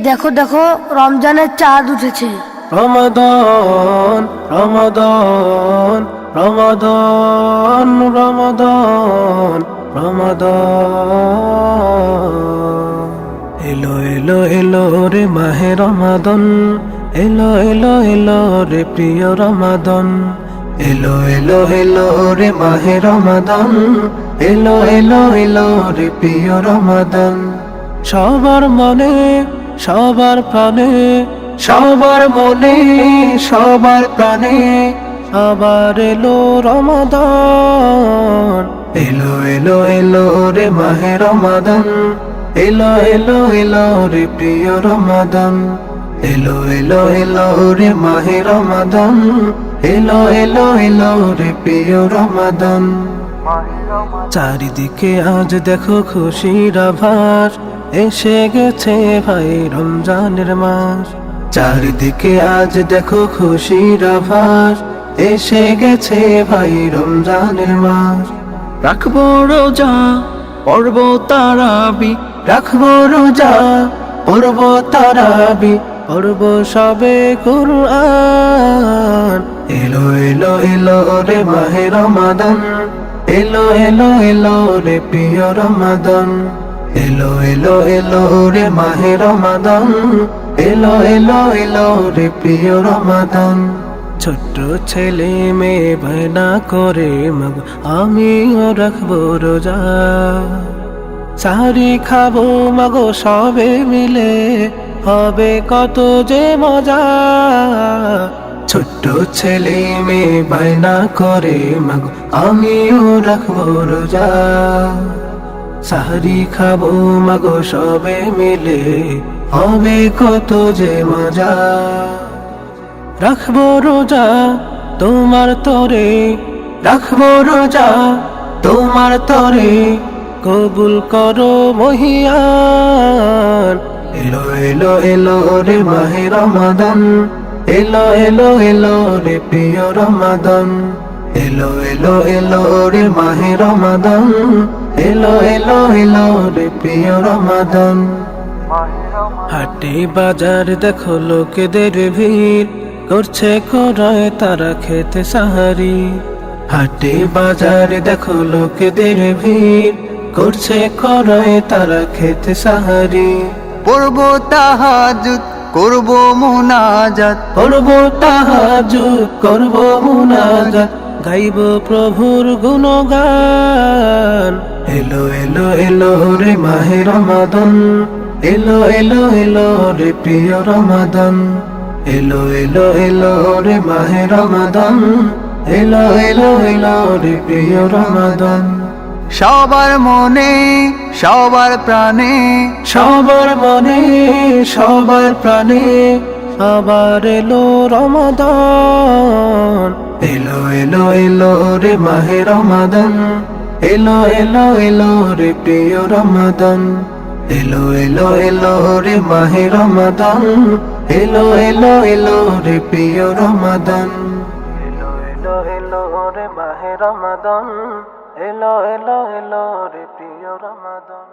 দেখো দেখো রমজানের চাঁদ উঠেছে। রমাদান রমাদান রমাদান রমাদান রমাদান এলো এলো এলো রে মাহে রমাদান, এলো এলো এলো রে প্রিয় রমাদান, এলো এলো এলো রে মাহে রমাদান, এলো এলো এলো রে প্রিয় রমাদান। সবার মনে সবার প্রাণে, সবার মনে সবার প্রাণে আবার এলো রমাদান, এলো এলো এলো রে মাহে রমাদান, এলো এলো এলো রে প্রিয় রমাদান, এলো এলো এলো রে মাহে রমাদান, এলো এলো এলো রে প্রিয় রমাদান। চারিদিকে আজ দেখো খুশির আভাস, এসে গেছে ভাই রমজানের মাস। চারিদিকে আজ দেখো খুশির আভাস, এসে গেছে ভাই রমজানের মাস। রাখবো রোজা পড়ব তারাবি, রাখবো রোজা পড়ব তারাবি, পড়ব সবে কুরআন। এলো এলো এলো রে মাহে রমাদান, এলো এলো এলো রে প্রিয় রমাদান, এলো এলো এলো রে মাহে রমাদান, এলো এলো এলো রে প্রিয় রমাদান। ছোট্ট ছেলে মেয়ে বায়না করে মাগো আমিও রাখবো রোজা, সাহারি খাবো মাগো সবে মিলে, হবে কত যে মজা। ছোট্ট ছেলে মেয়ে বায়না করে মাগো আমিও রাখবো রোজা, সাহারি খাবো মাগো সবে মিলে, হবে কত যে মজা। রাখবো রোজা তোমার তরে, রাখবো রোজা তোমার তরে, কবুল করো মহিয়ান। এলো এলো এলো রে মাহে রমাদান, এলো এলো এলো রে প্রিয় রমাদান, এলো এলো এলো রে মাহে রমাদান, এলো এলো এলো রে প্রিয় রমাদান। হাটে বাজার দেখো লোকেদের ভিড়, করছে কোরআন তারা খেতে সাহারি। হাটে বাজার দেখো লোকেদের ভিড়, করছে কোরআন তারা খেতে সাহারি। পড়ব তাহাজ্জুদ করব মুনাজাত, করব তাহাজ্জুদ করব মুনাজাত, গাইব প্রভুর গুণগান। এলো এলো এলো রে মাহে রমাদান, এলো এলো এলো রে প্রিয় রমাদান, এলো এলো এলো রে মাহে রমাদান, এলো এলো এলো রে প্রিয় রমাদান। সবার মনে সবার প্রাণে, সবার মনে সবার প্রাণে আবার এলো রমাদান, এলো এলো এলো রে মাহে রমাদান, এলো এলো এলো রে প্রিয় রমাদান, এলো এলো এলো রে মাহে রমাদান, এলো এলো এলো রে প্রিয় রমাদান, এলো এলো এলো রে মাহে রমাদান, এলো এলো এলো রে প্রিয় রমাদান।